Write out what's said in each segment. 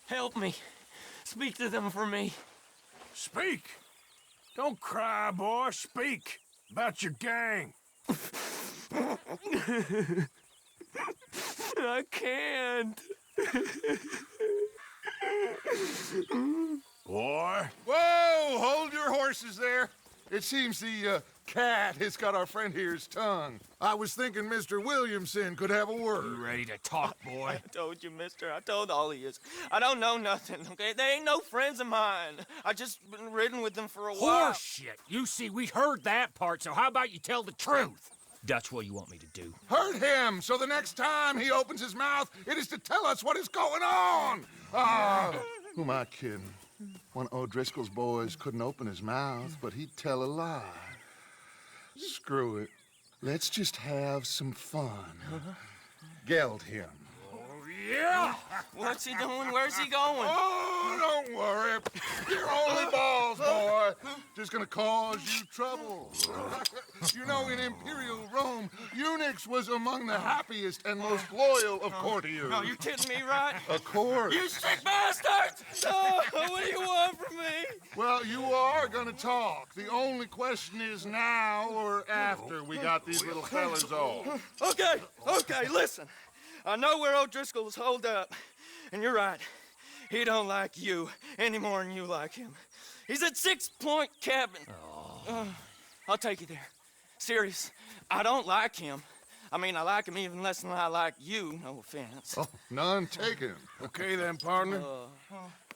Help me. Speak to them for me. Speak. Don't cry, boy. Speak. About your gang. I can't. Boy. Whoa! Hold your horses there. It seems the cat has got our friend here's tongue. I was thinking Mr. Williamson could have a word. You ready to talk, boy? I told you, mister. I told all of you. I don't know nothing, okay? They ain't no friends of mine. I just been ridden with them for a while. Horse shit. You see, we heard that part, so how about you tell the truth? That's what you want me to do. Hurt him, so the next time he opens his mouth, it is to tell us what is going on. Who am I kidding? One of O'Driscoll's boys couldn't open his mouth, but he'd tell a lie. Screw it. Let's just have some fun. Geld him. Yeah! What's he doing? Where's he going? Oh, don't worry. You're only balls, boy. Just gonna cause you trouble. You know, in Imperial Rome, eunuchs was among the happiest and most loyal of courtiers. No, you're kidding me, right? Of course. You sick bastards! Oh, what do you want from me? Well, you are gonna talk. The only question is now or after we got these little fellas off. Okay, listen. I know where O'Driscoll's holed up, and you're right. He don't like you any more than you like him. He's at 6 Point Cabin. I'll take you there. Serious, I don't like him. I mean, I like him even less than I like you, no offense. Oh, none taken. Okay then, partner.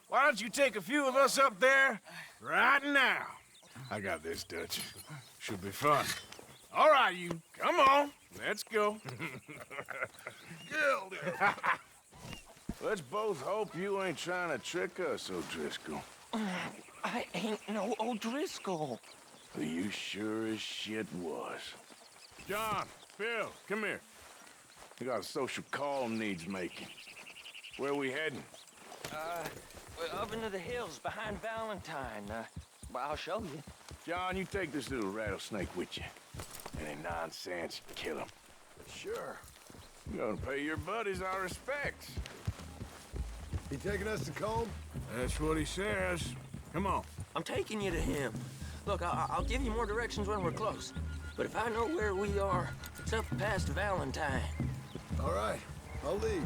Why don't you take a few of us up there right now? I got this, Dutch. Should be fun. All right, you. Come on. Let's go. Let's both hope you ain't trying to trick us, O'Driscoll. I ain't no O'Driscoll. You sure as shit was. John, Phil, come here. We got a social call needs making. Where we heading? We're up into the hills behind Valentine. Well, I'll show you. John, you take this little rattlesnake with you. Any nonsense, kill him. Sure. You're gonna pay your buddies our respects. He taking us to Colm? That's what he says. Come on. I'm taking you to him. Look, I'll give you more directions when we're close. But if I know where we are, it's up past Valentine. All right, I'll lead.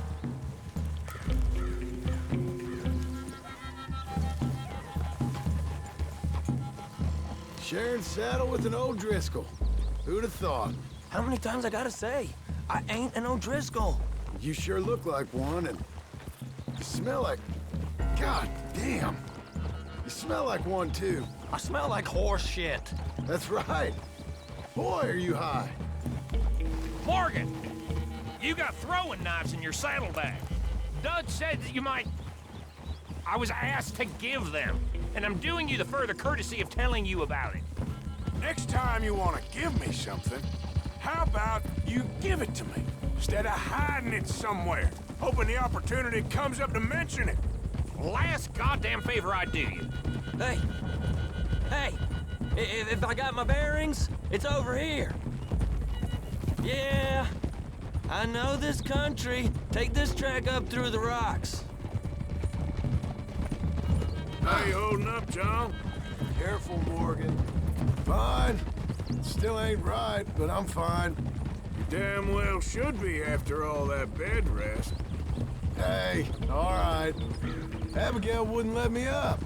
Sharing saddle with an O'Driscoll. Who'd have thought? How many times I gotta say? I ain't an O'Driscoll. You sure look like one, and you smell like... God damn. You smell like one, too. I smell like horse shit. That's right. Boy, are you high. Morgan! You got throwing knives in your saddlebag. Dud said that you might... I was asked to give them, and I'm doing you the further courtesy of telling you about it. Next time you want to give me something, how about you give it to me, instead of hiding it somewhere, hoping the opportunity comes up to mention it? Last goddamn favor I do you. Hey, if I got my bearings, it's over here. Yeah, I know this country. Take this track up through the rocks. How you holding up, John? Careful, Morgan. Fine. Still ain't right, but I'm fine. You damn well should be after all that bed rest. Hey, all right. Abigail wouldn't let me up.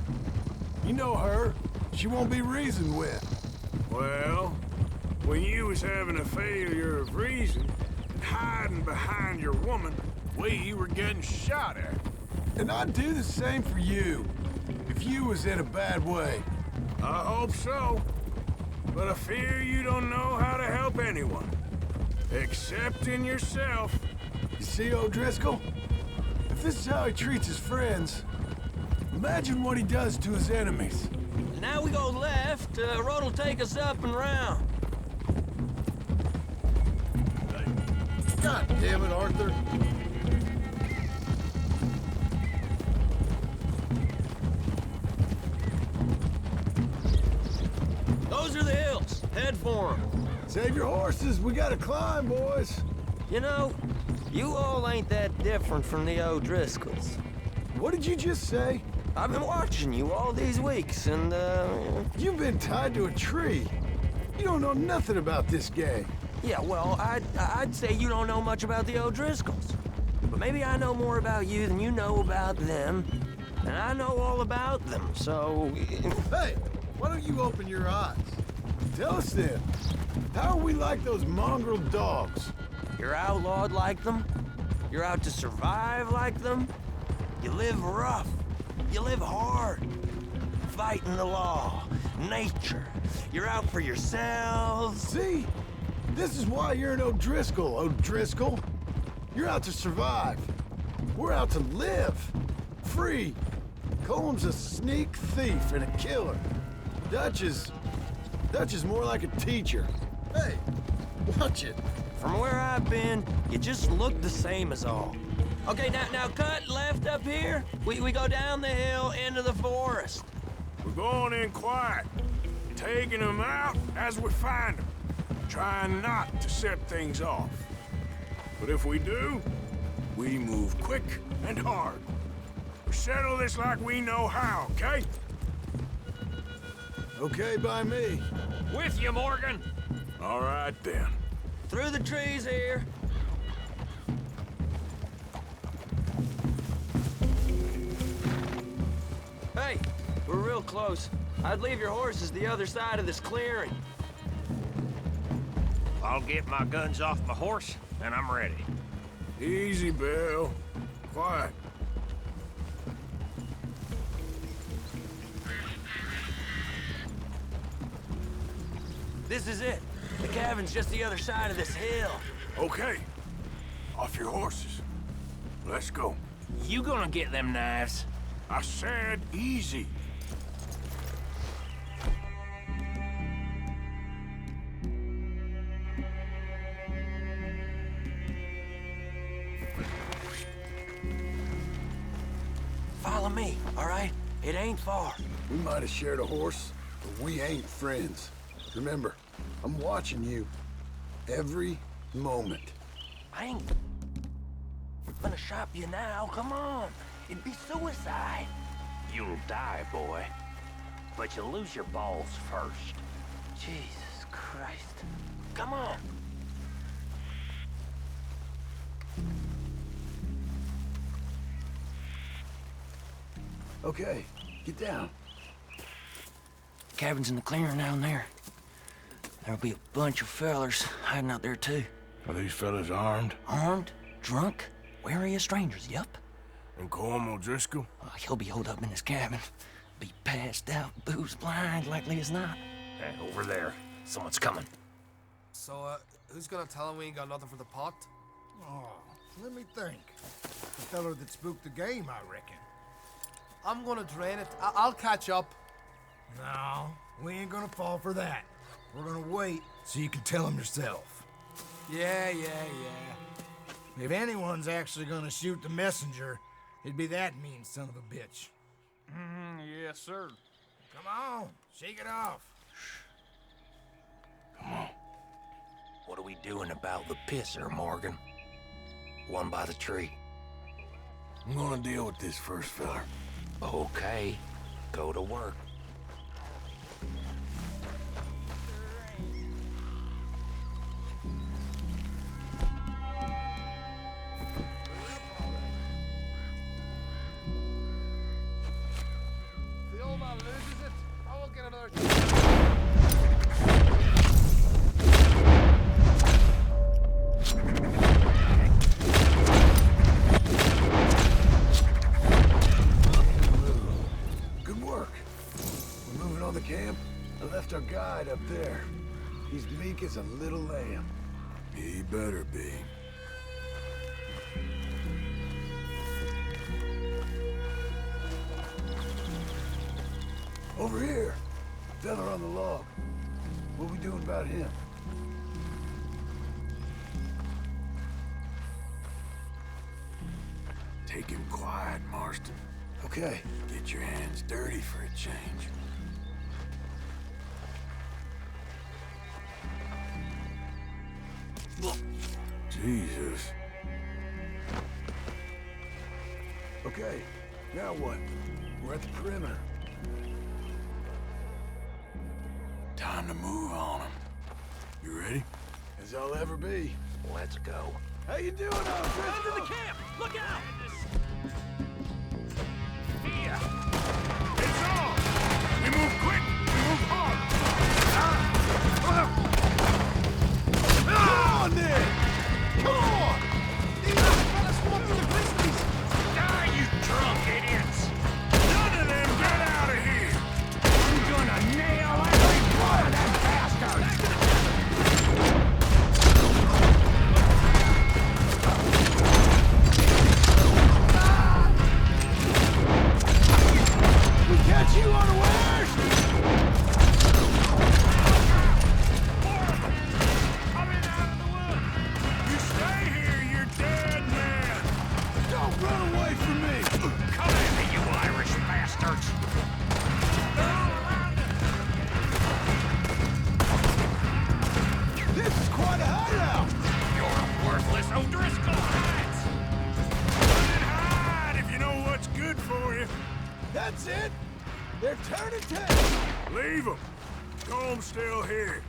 You know her. She won't be reasoned with. Well, when you was having a failure of reason and hiding behind your woman, we were getting shot at. And I'd do the same for you, if you was in a bad way. I hope so. But I fear you don't know how to help anyone. Except in yourself. You see, O'Driscoll? If this is how he treats his friends, imagine what he does to his enemies. Now we go left. Road'll take us up and round. God damn it, Arthur. Those are the hills. Head for 'em. Save your horses. We gotta climb, boys. You know, you all ain't that different from the O'Driscolls. What did you just say? I've been watching you all these weeks, and, You've been tied to a tree. You don't know nothing about this gang. yeah, well, I'd say you don't know much about the O'Driscolls. But maybe I know more about you than you know about them. And I know all about them, so... Hey, why don't you open your eyes? Tell us then, how are we like those mongrel dogs? You're outlawed like them. You're out to survive like them. You live rough. You live hard. Fighting the law, nature. You're out for yourselves. See? This is why you're an O'Driscoll, O'Driscoll. You're out to survive. We're out to live. Free. Coleman's a sneak thief and a killer. Dutch is more like a teacher. Hey, watch it. From where I've been, you just look the same as all. Okay, now cut left up here. We go down the hill into the forest. We're going in quiet, taking them out as we find them, trying not to set things off. But if we do, we move quick and hard. We settle this like we know how, okay? Okay by me. With you, Morgan. All right, then. Through the trees here. Hey, we're real close. I'd leave your horses the other side of this clearing. I'll get my guns off my horse, and I'm ready. Easy, Bill. Quiet. This is it. The cabin's just the other side of this hill. Okay. Off your horses. Let's go. You gonna get them knives? I said easy. Follow me, all right? It ain't far. We might have shared a horse, but we ain't friends. Remember, I'm watching you every moment. I ain't gonna shop you now. Come on. It'd be suicide. You'll die, boy. But you'll lose your balls first. Jesus Christ. Come on. Okay, get down. Cabin's in the clearing down there. There'll be a bunch of fellers hiding out there, too. Are these fellas armed? Armed, drunk, wary of strangers, yup. And Cornwall Driscoll? He'll be holed up in his cabin. Be passed out, booze blind, likely as not. Hey, over there. Someone's coming. So, who's gonna tell him we ain't got nothing for the pot? Oh, let me think. The feller that spooked the game, I reckon. I'm gonna drain it. I'll catch up. No, we ain't gonna fall for that. We're gonna wait so you can tell him yourself. Yeah. If anyone's actually gonna shoot the messenger, it'd be that mean son of a bitch. Yes, sir. Come on, shake it off. What are we doing about the pisser, Morgan? One by the tree. I'm gonna deal with this first fella. Okay, go to work. The old man loses it. I won't get another. Good work. We're moving on the camp. I left our guide up there. He's meek as a little lamb. He better be. Over here. Fella on the log. What we doing about him? Take him quiet, Marston. Okay. Get your hands dirty for a change. Jesus. Okay. Now what? We're at the perimeter. Time to move on them. You ready? As I'll ever be. Let's go. How you doing, Out of Driscoll? the camp! Look out! Here! It's on! We move quick, we move hard! Come on, then! Come on! Die, you drunk idiots! None of them get out of here! I'm gonna nail every one of them bastards! We catch you unawares! Coming out of the woods! You stay here, you're dead man! Don't run away from me! Come at me, you Irish bastards! They're all around us! This is quite a hideout! You're worthless O'Driscoll hats! Run and hide if you know what's good for you. That's it! They're turning tails! Leave them. Comb's still here.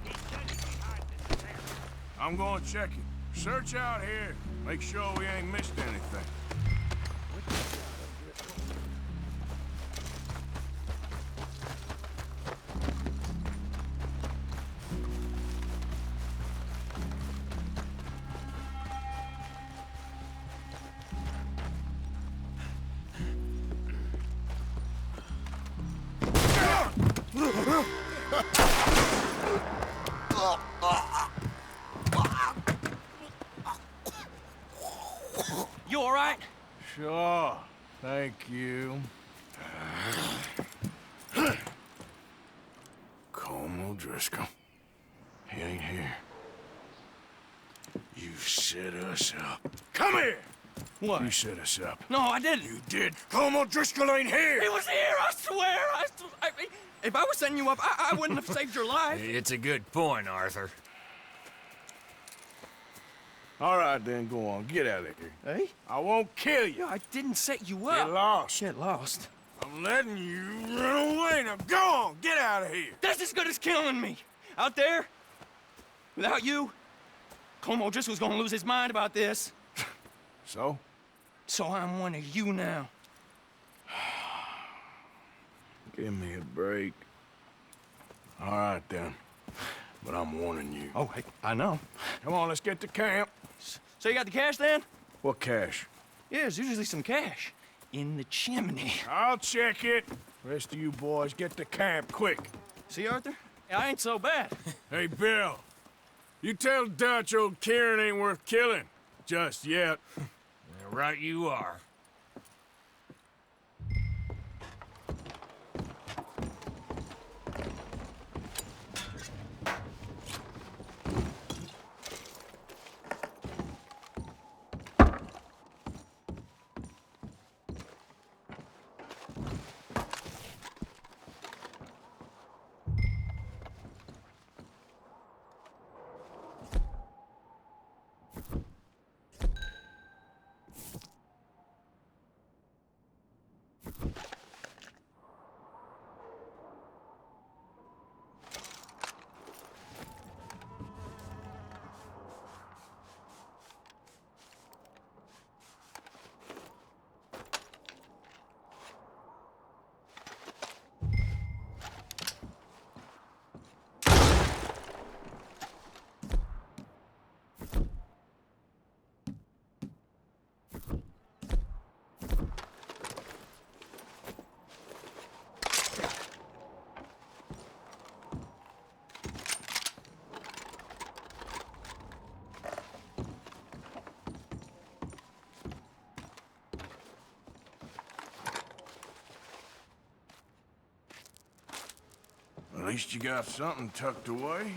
He said he'd be hiding in the tent. I'm going to check it. Search out here. Make sure we ain't missed anything. You all right? Sure. Thank you. Colm O'Driscoll. He ain't here. You set us up. Come here! What? You set us up. No, I didn't. You did. Colm O'Driscoll ain't here! He was here, I swear! If I was setting you up, I wouldn't have saved your life. It's a good point, Arthur. All right, then, go on. Get out of here. Hey? I won't kill you. I didn't set you up. Get lost. Get lost. I'm letting you run away. Now go on. Get out of here. That's as good as killing me. Out there, without you, Colm O'Driscoll's gonna lose his mind about this. So? So I'm one of you now. Give me a break. All right, then. But I'm warning you. Oh, hey, I know. Come on, let's get to camp. So you got the cash then? What cash? Yeah, there's usually some cash in the chimney. I'll check it. Rest of you boys, get to camp, quick. See, Arthur? I ain't so bad. Hey, Bill. You tell Dutch old Kieran ain't worth killing. Just yet. Right you are. At least you got something tucked away.